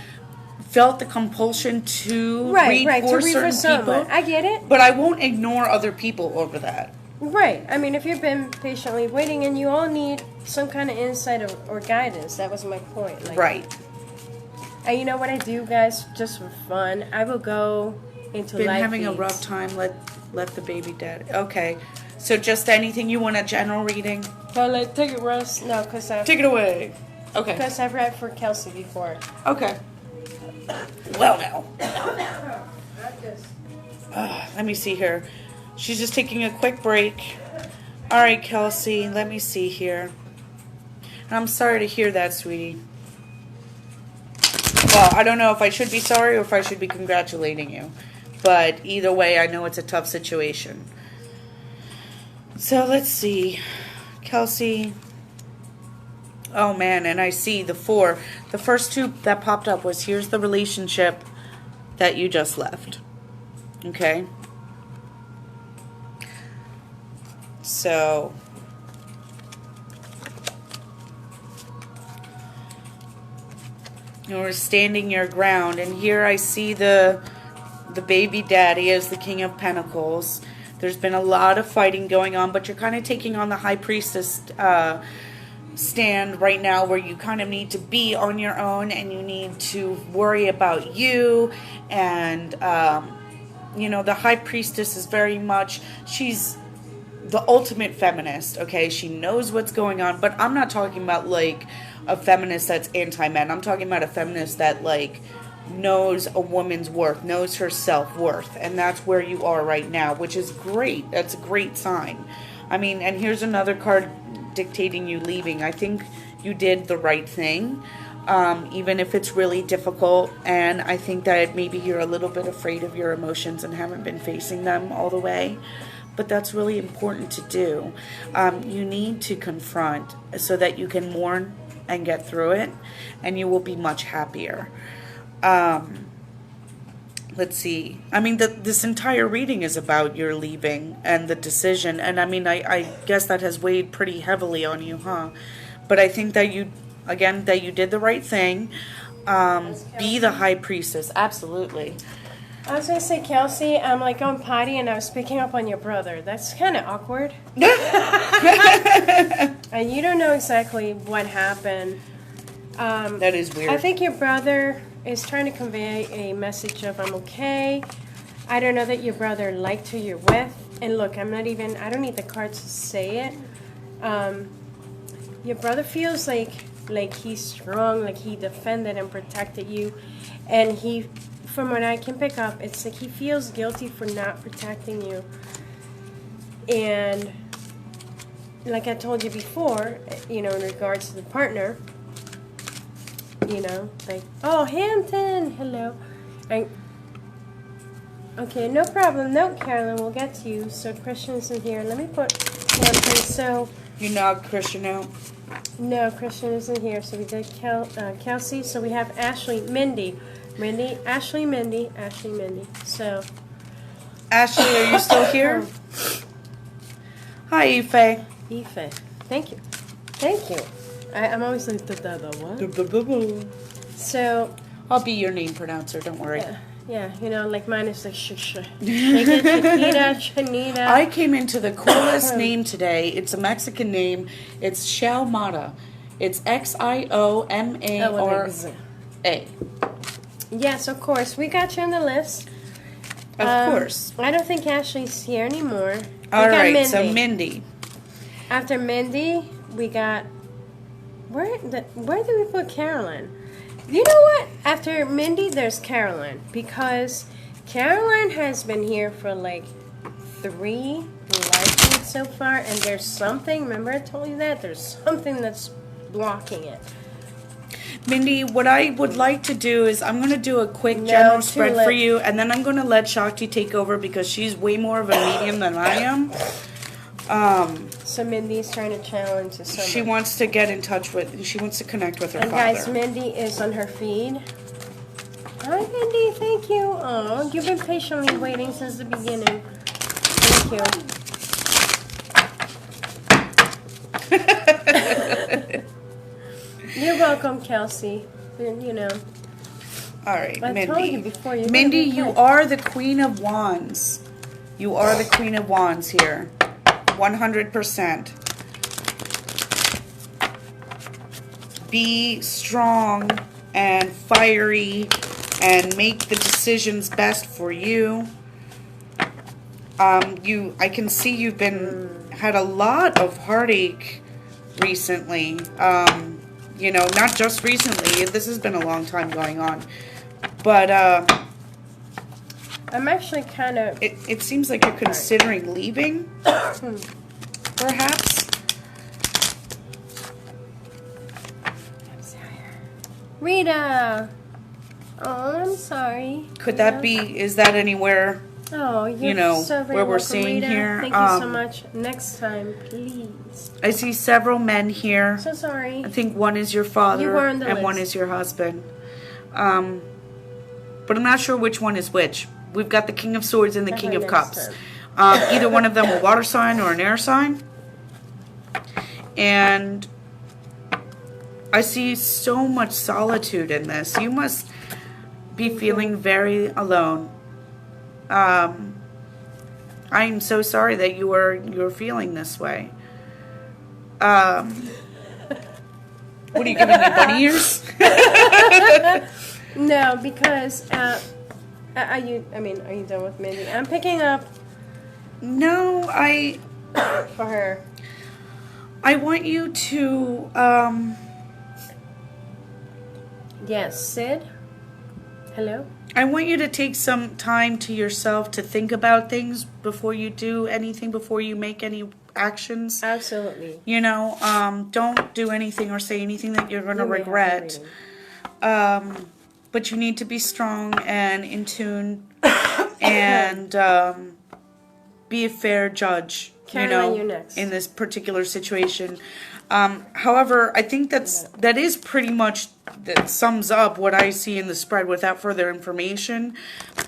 felt the compulsion to read for certain people. I get it. But I won't ignore other people over that. Right. I mean, if you've been patiently waiting and you all need some kind of insight or guidance, that was my point. Like, right. And you know what I do, guys, just for fun? I will go into live having feeds. A rough time. Let the baby dead. Okay. So just anything you want, a general reading? No, take it, Russ. No, because take it away. Okay. Because I've read for Kelsey before. Okay. Well, now. Let me see here. She's just taking a quick break. All right, Kelsey. Let me see here. And I'm sorry to hear that, sweetie. Well, I don't know if I should be sorry or if I should be congratulating you. But either way, I know it's a tough situation. So let's see. Kelsey. Oh, man, and I see the 4. The first 2 that popped up was, here's the relationship that you just left. Okay? So, you're standing your ground, and here I see the baby daddy as the King of Pentacles. There's been a lot of fighting going on, but you're kind of taking on the High Priestess stand right now, where you kind of need to be on your own and you need to worry about you. And you know, the High Priestess is very much, she's the ultimate feminist. Okay, she knows what's going on, but I'm not talking about like a feminist that's anti-men. I'm talking about a feminist that like knows a woman's worth, knows her self-worth, and that's where you are right now, which is great. That's a great sign. I mean, and here's another card dictating you leaving. I think you did the right thing. even if it's really difficult. And I think that maybe you're a little bit afraid of your emotions and haven't been facing them all the way. But that's really important to do. You need to confront so that you can mourn and get through it, and you will be much happier. Let's see. I mean, this entire reading is about your leaving and the decision. And I mean, I guess that has weighed pretty heavily on you, huh? But I think that you did the right thing. Be the high priestess. Absolutely. I was going to say, Kelsey, I'm like going potty and I was picking up on your brother. That's kind of awkward. And you don't know exactly what happened. That is weird. I think your brother is trying to convey a message of I'm okay. I don't know that your brother liked who you're with. And look, I don't need the cards to say it. Your brother feels like he's strong, like he defended and protected you. And from what I can pick up, it's like he feels guilty for not protecting you. And like I told you before, in regards to the partner, like, oh, Hampton, hello. Okay, no problem. No, Carolyn, we'll get to you. So Christian isn't here. Let me put Hampton. So you knocked Christian out? No, Christian isn't here. So we did Kelsey. So we have Ashley, Mindy. Ashley, Mindy. So, Ashley, are you still here? Hi, Ife. Thank you. I'm always like, what? So, I'll be your name pronouncer, don't worry. Yeah, like mine is like Shanita. I came into the coolest name today. It's a Mexican name. It's Xiomara. It's Xiomara. Yes, of course. We got you on the list. Of course. I don't think Ashley's here anymore. All right, so Mindy. After Mindy, we got... Where did we put Carolyn? You know what? After Mindy, there's Carolyn. Because Carolyn has been here for like 3 lives so far. And there's something... Remember I told you that? There's something that's blocking it. Mindy, what I would like to do is I'm going to do a quick general spread for you, and then I'm going to let Shakti take over because she's way more of a medium than I am. So Mindy's trying to challenge us. She wants to get in touch with, she wants to connect with her father. And guys, Mindy is on her feed. Hi, Mindy, thank you. Oh, you've been patiently waiting since the beginning. Thank you. You're welcome, Kelsey. All right, Mindy. I told you before. Mindy, you are the Queen of Wands. You are the Queen of Wands here. 100%. Be strong and fiery and make the decisions best for you. I can see you've had a lot of heartache recently. Not just recently. This has been a long time going on. But I'm actually kind of... It seems like you're considering leaving, perhaps. Rita! Oh, I'm sorry. Could that be... Is that anywhere... Oh, you're so very where we're welcome, seeing Rita. here? Thank you so much. Next time, please. I see several men here. So sorry. I think one is your father You were on the and list. one is your husband. But I'm not sure which one is which. We've got the King of Swords and the King of Cups. Either one of them a water sign or an air sign. And I see so much solitude in this. You must be feeling very alone. I'm so sorry that you're feeling this way. What are you giving me, bunny ears? No, because are you done with Mindy? I'm picking up. No, for her. I want you to Yes, Sid. Hello. I want you to take some time to yourself to think about things before you do anything, before you make any actions. Absolutely. Don't do anything or say anything that you're going to regret. But you need to be strong and in tune and be a fair judge, Caroline, you're next. in this particular situation. However, I think that is pretty much, that sums up what I see in the spread without further information.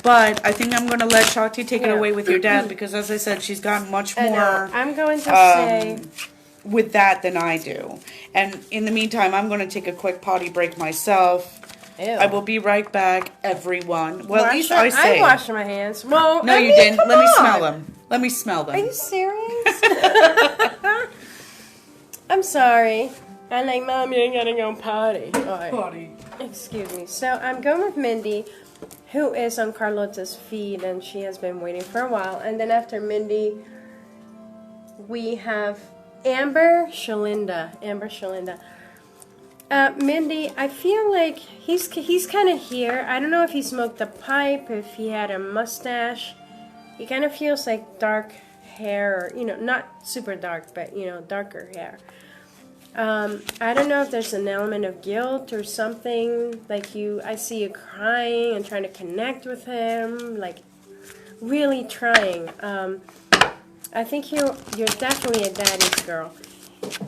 But I think I'm going to let Shakti take it away with your dad, because as I said, she's got much more I'm going to say with that than I do. And in the meantime, I'm going to take a quick potty break myself. Ew. I will be right back, everyone. Well, at least I say. I washed my hands. Well, no, you didn't. Let me smell them. Let me smell them. Are you serious? I'm sorry. I'm like, Mom, you ain't gotta go potty. Right. Potty. Excuse me. So I'm going with Mindy, who is on Carlota's feed, and she has been waiting for a while. And then after Mindy, we have Amber Shalinda. Mindy, I feel like he's kind of here. I don't know if he smoked a pipe, if he had a mustache. He kind of feels like dark hair, or, not super dark, but, darker hair. I don't know if there's an element of guilt or something. Like I see you crying and trying to connect with him, like really trying. I think you're definitely a daddy's girl.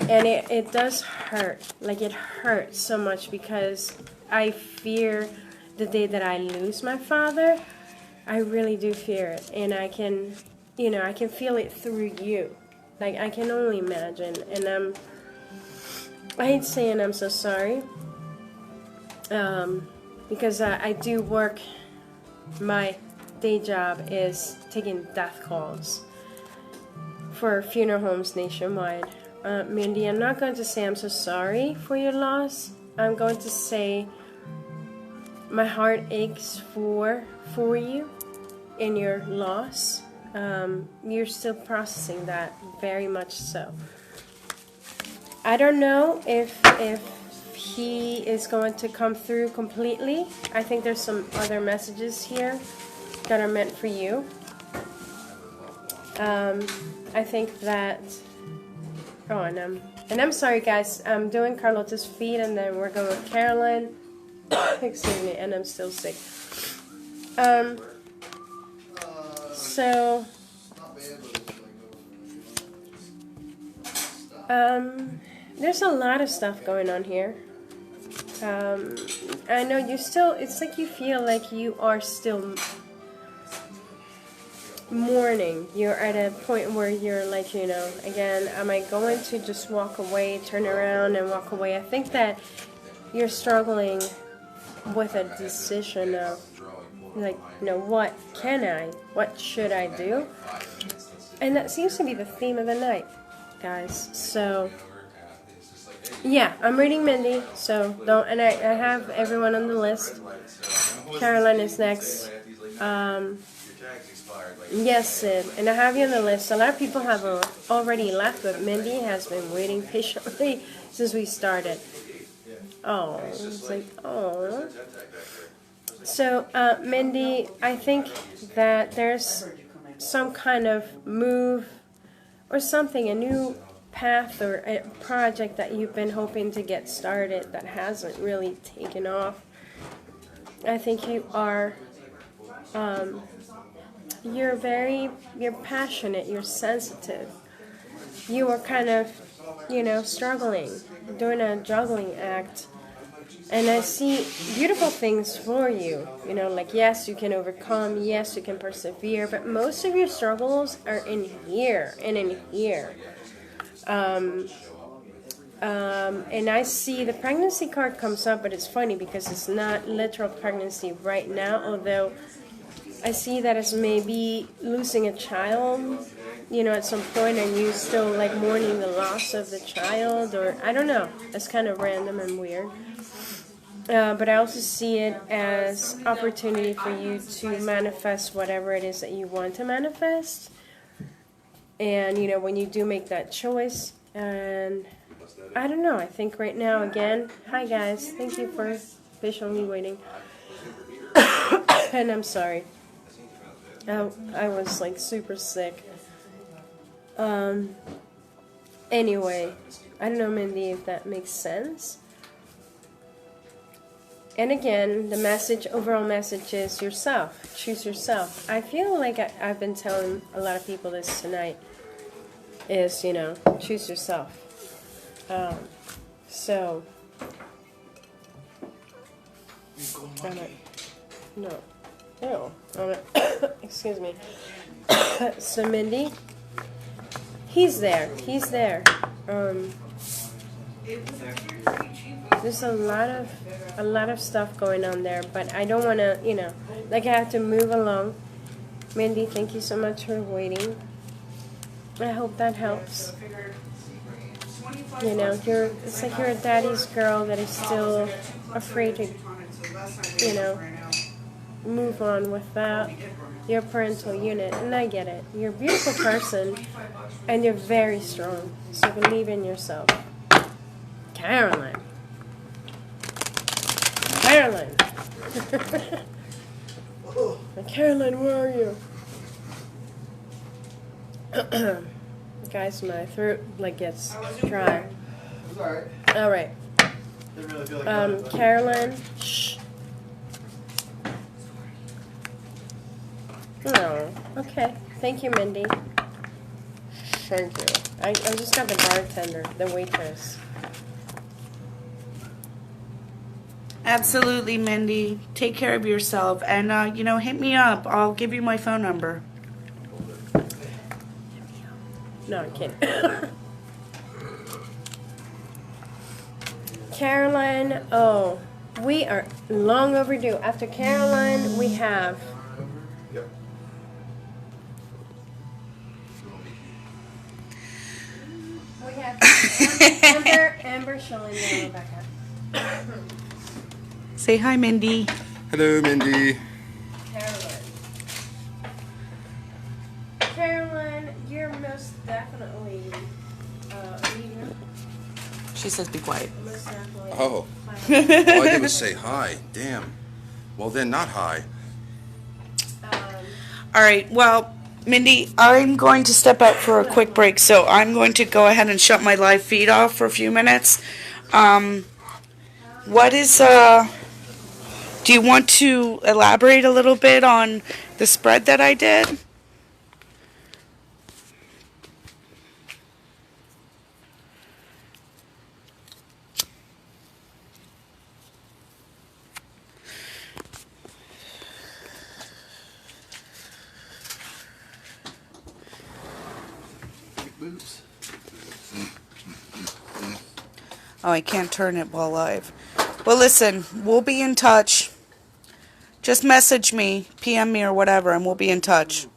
And it does hurt. Like, it hurts so much because I fear the day that I lose my father. I really do fear it. And I can feel it through you. Like, I can only imagine. And I hate saying I'm so sorry. Because I do work, my day job is taking death calls for funeral homes nationwide. Mindy, I'm not going to say I'm so sorry for your loss. I'm going to say my heart aches for you in your loss. You're still processing that, very much so. I don't know if he is going to come through completely. I think there's some other messages here that are meant for you. I think that... Oh, and I'm sorry, guys. I'm doing Carlota's feed, and then we're going with Caroline. Excuse me, and I'm still sick. So, there's a lot of stuff going on here. I know you still, it's like you feel like you are still mourning. You're at a point where you're like, again, am I going to just walk away, turn around and walk away? I think that you're struggling with a decision of, like, what should I do? And that seems to be the theme of the night, guys. So, yeah, I'm reading Mindy, so and I have everyone on the list. Caroline is next. Yes, Sid, and I have you on the list. A lot of people have already left, but Mindy has been waiting patiently since we started. Oh, it's like, oh. So, Mindy, I think that there's some kind of move or something, a new path or a project that you've been hoping to get started that hasn't really taken off. I think you are... You're passionate, you're sensitive. You are kind of, struggling, doing a juggling act. And I see beautiful things for you. Like, yes, you can overcome, yes, you can persevere, but most of your struggles are in here and in here. And I see the pregnancy card comes up, but it's funny because it's not literal pregnancy right now, although I see that as maybe losing a child, at some point, and you still like mourning the loss of the child, or I don't know. It's kind of random and weird. But I also see it as opportunity for you to manifest whatever it is that you want to manifest. And, when you do make that choice, and I don't know, I think right now, again, hi guys, thank you for patiently waiting. And I'm sorry. I was like super sick. Anyway, I don't know, Mindy, if that makes sense. And again, the message, overall message is yourself. Choose yourself. I feel like I've been telling a lot of people this tonight is, choose yourself. So, no. Ew. Excuse me. So, Mindy, he's there. He's there. There's a lot of stuff going on there, but I don't want to, I have to move along. Mindy, thank you so much for waiting. I hope that helps. It's like you're a daddy's girl that is still afraid to, move on without your parental unit, and I get it. You're a beautiful person, and you're very strong, so believe in yourself. Caroline, Caroline, where are you? Guys, my throat gets dry. All right. Caroline. Shh. Oh, okay. Thank you, Mindy. Thank you. I just got the bartender, the waitress. Absolutely, Mindy. Take care of yourself. And, hit me up. I'll give you my phone number. No, I'm kidding. Caroline, we are long overdue. After Caroline, we have... We have Amber, Sean, and Rebecca. Say hi, Mindy. Hello, Mindy. Caroline, you're most definitely leaving. She says be quiet. Most definitely. Oh. All I did was say hi. Damn. Well, then not hi. All right. Well, Mindy, I'm going to step out for a quick break, so I'm going to go ahead and shut my live feed off for a few minutes. Do you want to elaborate a little bit on the spread that I did? Oh, I can't turn it while live. Well, listen, we'll be in touch. Just message me, PM me or whatever, and we'll be in touch.